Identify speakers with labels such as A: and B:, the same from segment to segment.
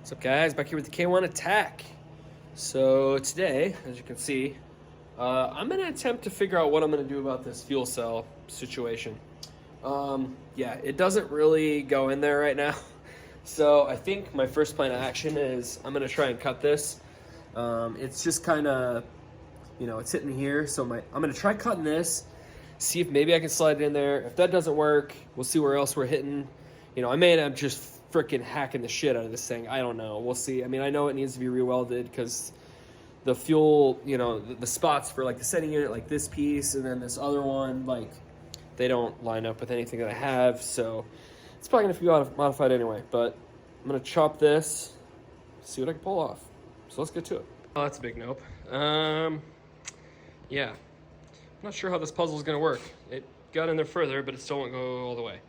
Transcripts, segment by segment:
A: What's up, guys? Back here with the K1 Attack. So today, as you can see, I'm going to attempt to figure out what I'm going to do about this fuel cell situation. Yeah, it doesn't really go in there right now. So I think my first plan of action is I'm going to try and cut this. It's just kind of, it's hitting here. So I'm going to try cutting this, see if maybe I can slide it in there. If that doesn't work, we'll see where else we're hitting. I may end up just freaking hacking the shit out of this thing. I don't know. We'll see. I mean, I know it needs to be rewelded because the fuel, the spots for like the setting unit, like this piece and then this other one, like they don't line up with anything that I have. So it's probably going to be modified anyway. But I'm going to chop this, see what I can pull off. So let's get to it. Oh, that's a big nope. Yeah. I'm not sure how this puzzle is going to work. It got in there further, but it still won't go all the way.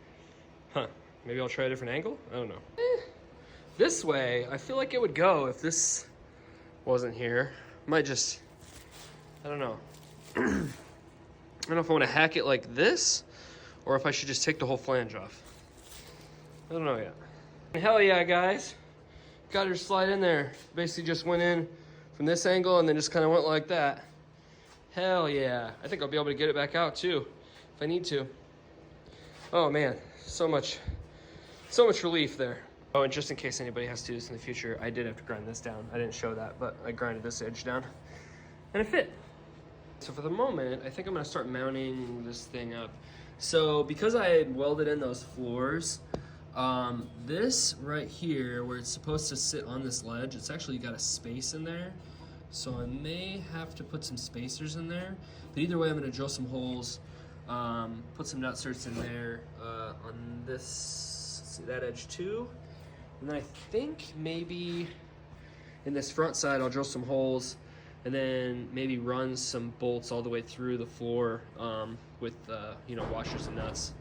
A: Huh. Maybe I'll try a different angle? I don't know. This way, I feel like it would go if this wasn't here. Might just, I don't know. I don't know if I want to hack it like this or if I should just take the whole flange off. I don't know yet. Hell yeah, guys. Got her slide in there. Basically just went in from this angle and then just kind of went like that. Hell yeah. I think I'll be able to get it back out too if I need to. Oh man, so much relief there. Oh, and just in case anybody has to do this in the future, I did have to grind this down. I didn't show that, but I grinded this edge down and it fit. So for the moment, I think I'm gonna start mounting this thing up. So because I had welded in those floors, this right here, where it's supposed to sit on this ledge, it's actually got a space in there. So I may have to put some spacers in there, but either way, I'm gonna drill some holes, put some nut certs in there on this, that edge too. And then I think maybe in this front side, I'll drill some holes and then maybe run some bolts all the way through the floor with, washers and nuts.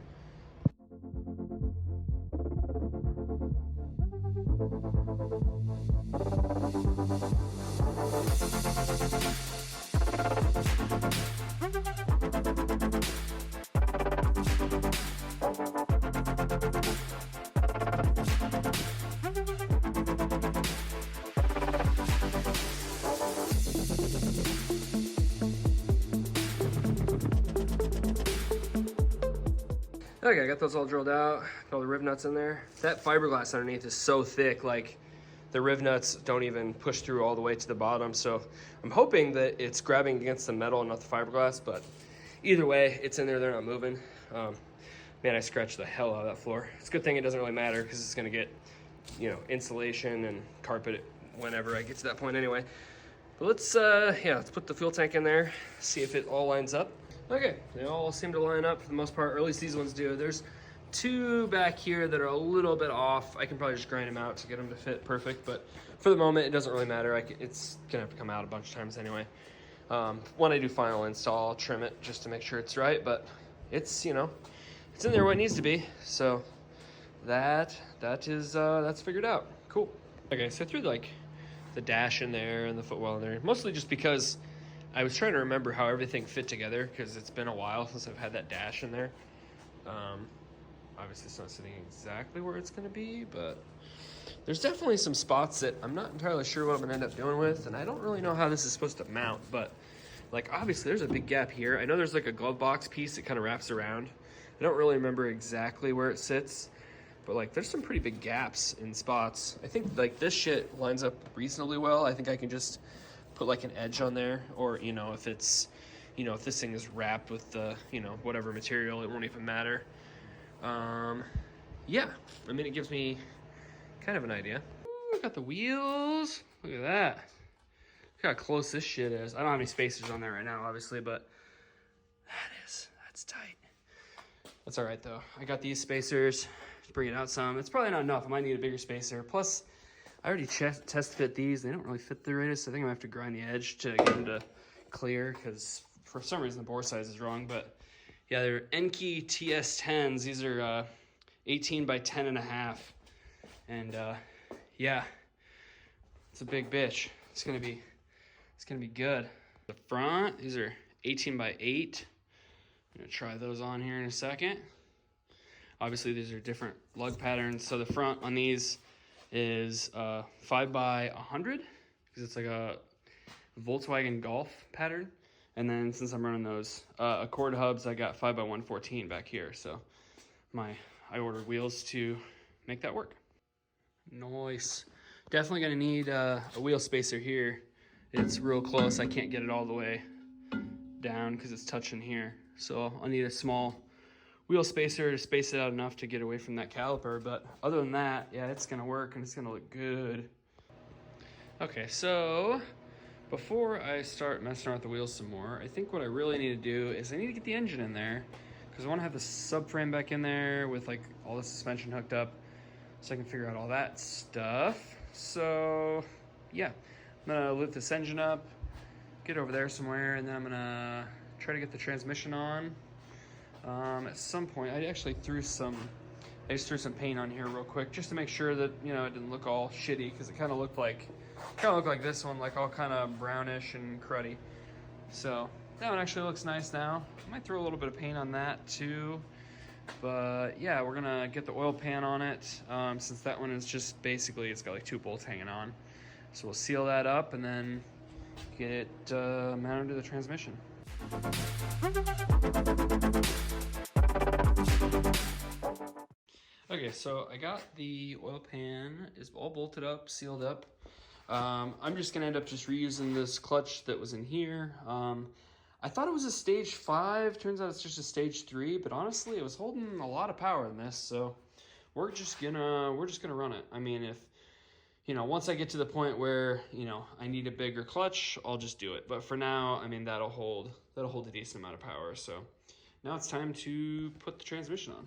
A: Okay, I got those all drilled out, got all the riv nuts in there. That fiberglass underneath is so thick, like the riv nuts don't even push through all the way to the bottom. So I'm hoping that it's grabbing against the metal and not the fiberglass, but either way, it's in there, they're not moving. Man, I scratched the hell out of that floor. It's a good thing it doesn't really matter because it's gonna get, insulation and carpet whenever I get to that point anyway. But let's put the fuel tank in there, see if it all lines up. Okay, they all seem to line up for the most part, or at least these ones do. There's two back here that are a little bit off. I can probably just grind them out to get them to fit perfect, but for the moment, it doesn't really matter. It's gonna have to come out a bunch of times anyway. When I do final install, I'll trim it just to make sure it's right, but it's, it's in there where it needs to be. So that's figured out. Cool. Okay, so I threw like the dash in there and the footwell in there, mostly just because I was trying to remember how everything fit together because it's been a while since I've had that dash in there. Obviously it's not sitting exactly where it's gonna be, but there's definitely some spots that I'm not entirely sure what I'm gonna end up doing with, and I don't really know how this is supposed to mount, but like obviously there's a big gap here. I know there's like a glove box piece that kind of wraps around. I don't really remember exactly where it sits, but like there's some pretty big gaps in spots. I think like this shit lines up reasonably well. I think I can just put like an edge on there, or if it's if this thing is wrapped with the whatever material, it won't even matter. Yeah, I mean, it gives me kind of an idea. Ooh, I got the wheels. Look at that. Look how close this shit is. I don't have any spacers on there right now, obviously, but that's tight. That's all right though. I got these spacers. Just bring it out some. It's probably not enough. I might need a bigger spacer. Plus, I already test fit these. They don't really fit the greatest. So I think I'm gonna have to grind the edge to get them to clear because for some reason the bore size is wrong. But yeah, they're enkei TS10s. These are 18 by 10.5. And yeah, it's a big bitch. It's gonna be good. The front, these are 18 by 8. I'm gonna try those on here in a second. Obviously these are different lug patterns. So the front on these is 5x100 because it's like a Volkswagen Golf pattern. And then since I'm running those Accord hubs, I got 5x114 back here. So I ordered wheels to make that work. Nice. Definitely gonna need a wheel spacer here. It's real close. I can't get it all the way down because it's touching here. So I'll need a small wheel spacer to space it out enough to get away from that caliper. But other than that, yeah, it's gonna work and it's gonna look good. Okay, so before I start messing around with the wheels some more, I think what I really need to do is I need to get the engine in there because I want to have the subframe back in there with like all the suspension hooked up so I can figure out all that stuff. So yeah, I'm gonna lift this engine up, get over there somewhere, and then I'm gonna try to get the transmission on. At some point, I just threw some paint on here real quick just to make sure that, you know, it didn't look all shitty because it kind of looked like this one, like all kind of brownish and cruddy. So that one actually looks nice now. I might throw a little bit of paint on that too. But yeah, we're gonna get the oil pan on it since that one is just basically, it's got like 2 bolts hanging on. So we'll seal that up and then get it mounted to the transmission. Okay, so I got the oil pan, is all bolted up, sealed up. I'm just gonna end up just reusing this clutch that was in here. I thought it was a stage 5, turns out it's just a stage 3, but honestly it was holding a lot of power in this, so we're just gonna run it. I mean, if, you know, once I get to the point where, you know, I need a bigger clutch, I'll just do it. But for now, I mean, that'll hold a decent amount of power. So now it's time to put the transmission on.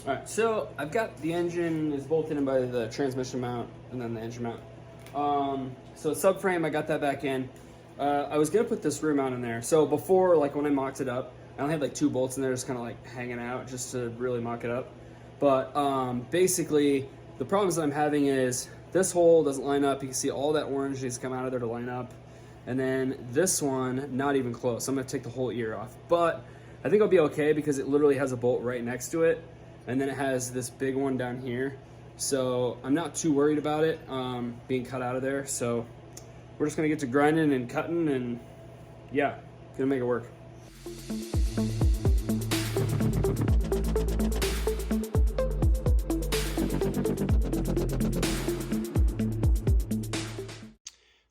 A: All right, so I've got the engine is bolted in by the transmission mount and then the engine mount. So subframe, I got that back in. I was gonna put this rear mount in there. So before, like when I mocked it up, I only had like 2 bolts in there just kind of like hanging out just to really mock it up. But basically, the problems that I'm having is this hole doesn't line up. You can see all that orange needs to come out of there to line up. And then this one, not even close. I'm gonna take the whole ear off. But I think I'll be okay because it literally has a bolt right next to it. And then it has this big one down here. So I'm not too worried about it being cut out of there. So we're just gonna get to grinding and cutting and yeah, gonna make it work.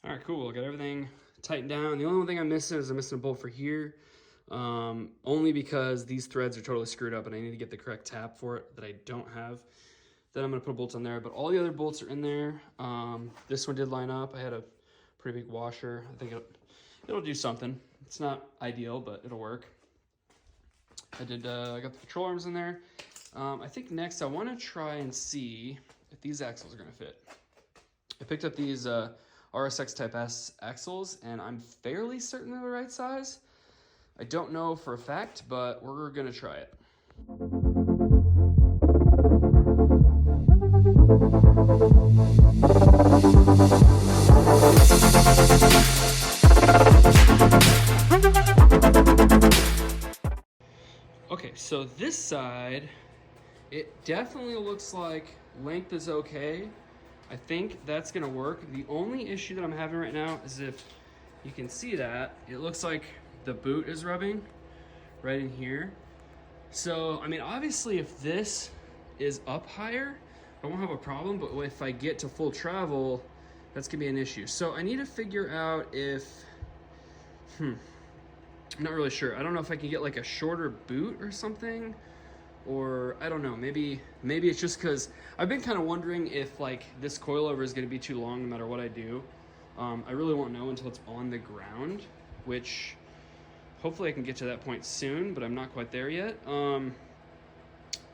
A: All right, cool, got everything tightened down. The only thing I'm missing is I'm missing a bolt for here. Only because these threads are totally screwed up and I need to get the correct tap for it that I don't have. Then I'm gonna put bolts on there, but all the other bolts are in there. This one did line up. I had a pretty big washer. I think it'll do something. It's not ideal, but it'll work. I got the control arms in there. I think next I wanna try and see if these axles are gonna fit. I picked up these RSX Type S axles and I'm fairly certain they're the right size. I don't know for a fact, but we're gonna try it. Okay, so this side, it definitely looks like length is okay. I think that's gonna work. The only issue that I'm having right now is if you can see that, it looks like the boot is rubbing right in here. So, I mean, obviously if this is up higher, I won't have a problem, but if I get to full travel, that's gonna be an issue. So I need to figure out if, I'm not really sure. I don't know if I can get like a shorter boot or something, or I don't know, maybe it's just because I've been kind of wondering if like this coilover is going to be too long no matter what I do. I really won't know until it's on the ground, which hopefully I can get to that point soon, but I'm not quite there yet.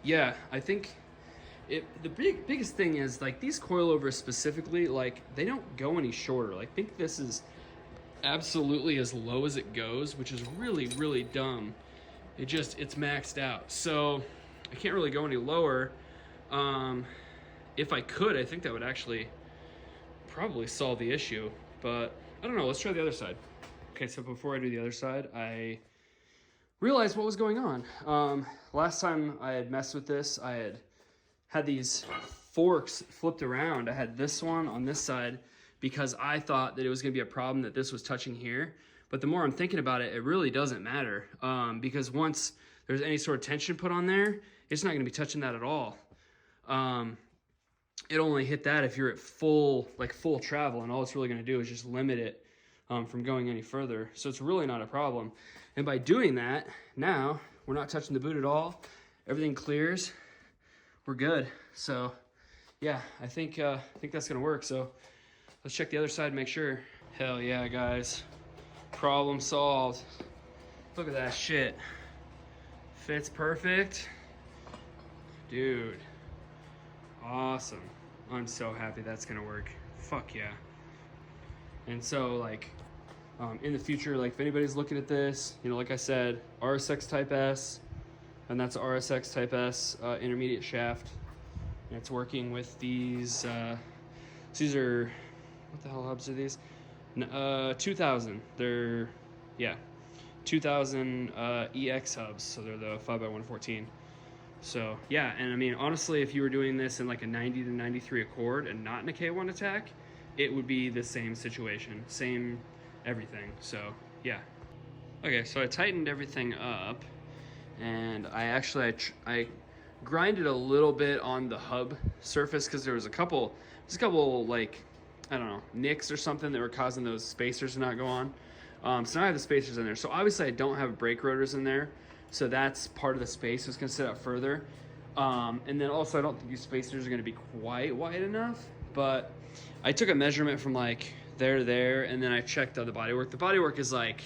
A: Yeah, I think the biggest thing is like these coilovers specifically, like they don't go any shorter. Like I think this is absolutely as low as it goes, which is really, really dumb. It's maxed out. So I can't really go any lower. If I could, I think that would actually probably solve the issue, but I don't know. Let's try the other side. Okay, so before I do the other side, I realized what was going on. Last time I had messed with this, I had these forks flipped around. I had this one on this side because I thought that it was gonna be a problem that this was touching here. But the more I'm thinking about it, it really doesn't matter, because once there's any sort of tension put on there, it's not going to be touching that at all. It'll only hit that if you're at full travel, and all it's really going to do is just limit it from going any further. So it's really not a problem. And by doing that, now we're not touching the boot at all. Everything clears. We're good. So yeah, I think that's going to work. So let's check the other side and make sure. Hell yeah, guys. Problem solved. Look at that shit. Fits perfect. Dude. Awesome. I'm so happy that's gonna work. Fuck yeah. And so like in the future, like if anybody's looking at this, you know, like I said, RSX Type S, and that's RSX Type S intermediate shaft. And it's working with these these are, what the hell hubs are these? 2000. They're, yeah, 2000 EX hubs, so they're the 5x114. So yeah, and I mean honestly, if you were doing this in like a 90 to 93 Accord and not in a K1 attack, it would be the same situation, same everything. So yeah. Okay, so I tightened everything up, and I grinded a little bit on the hub surface because there was a couple like, I don't know, nicks or something that were causing those spacers to not go on. So now I have the spacers in there. So obviously I don't have brake rotors in there. So that's part of the space. So it's gonna sit out further. And then also I don't think these spacers are gonna be quite wide enough, but I took a measurement from like there to there, and then I checked out the bodywork. The bodywork is like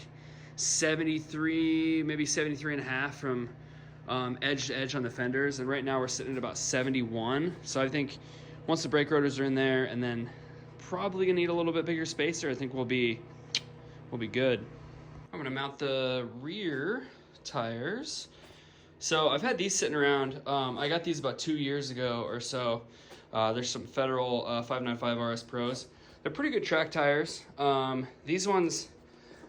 A: 73, maybe 73 and a half from edge to edge on the fenders. And right now we're sitting at about 71. So I think once the brake rotors are in there, and then probably gonna need a little bit bigger spacer, I think we'll be good. I'm gonna mount the rear tires. So I've had these sitting around. I got these about 2 years ago or so. There's some Federal 595 RS Pros. They're pretty good track tires. These ones,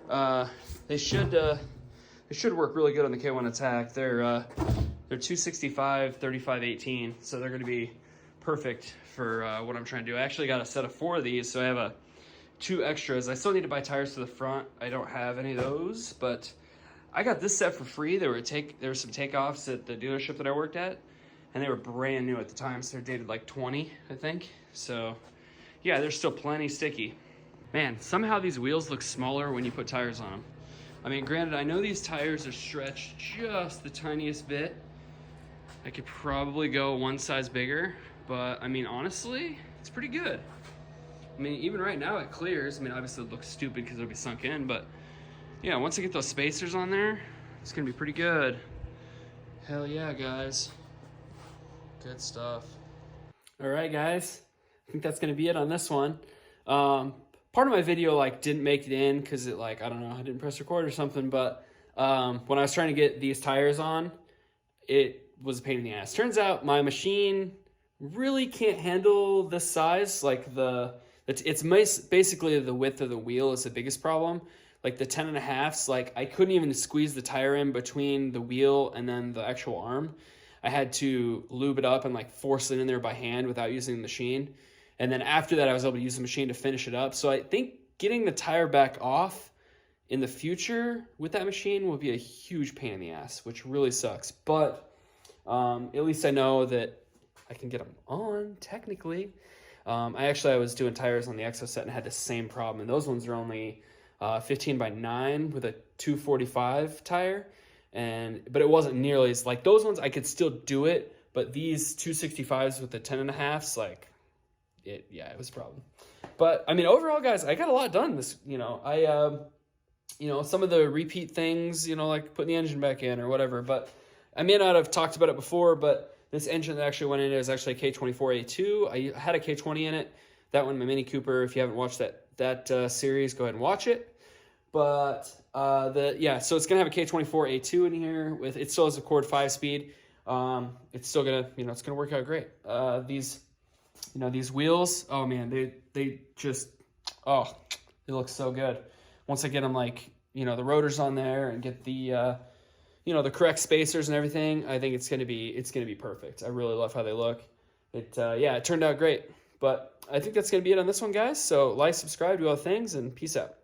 A: they should work really good on the K1 attack. They're 265 35 18, so they're gonna be perfect for what I'm trying to do. I actually got a set of 4 of these, so I have 2 extras. I still need to buy tires to the front. I don't have any of those, but I got this set for free. There were some takeoffs at the dealership that I worked at, and they were brand new at the time, so they're dated like 20, I think. So yeah, they're still plenty sticky. Man, somehow these wheels look smaller when you put tires on them. I mean, granted, I know these tires are stretched just the tiniest bit. I could probably go one size bigger, but I mean, honestly, it's pretty good. I mean, even right now it clears. I mean, obviously it looks stupid because it'll be sunk in, but yeah, once I get those spacers on there, it's gonna be pretty good. Hell yeah, guys. Good stuff. All right, guys. I think that's gonna be it on this one. Part of my video like didn't make it in because it like, I don't know, I didn't press record or something, but when I was trying to get these tires on, it was a pain in the ass. Turns out my machine really can't handle this size. Like it's basically the width of the wheel is the biggest problem. Like the 10.5s, like I couldn't even squeeze the tire in between the wheel and then the actual arm. I had to lube it up and like force it in there by hand without using the machine. And then after that, I was able to use the machine to finish it up. So I think getting the tire back off in the future with that machine will be a huge pain in the ass, which really sucks. But at least I know that I can get them on, technically. I was doing tires on the Exo set and had the same problem. And those ones are only 15 by 9 with a 245 tire.
B: but it wasn't nearly as, like, those ones I could still do it, but these 265s with the 10.5s, like, it was a problem. But I mean, overall, guys, I got a lot done this, some of the repeat things, like putting the engine back in or whatever, but I may not have talked about it before, but this engine that actually went in is actually a K24A2. I had a K20 in it. That one, my Mini Cooper. If you haven't watched that series, go ahead and watch it. But so it's gonna have a K24A2 in here. It still has a Cord 5-speed. It's still gonna, it's gonna work out great. These wheels. Oh man, they just, they look so good. Once I get them, like, the rotors on there and get the the correct spacers and everything, I think it's gonna be perfect. I really love how they look. It turned out great. But I think that's gonna be it on this one, guys. So like, subscribe, do all the things, and peace out.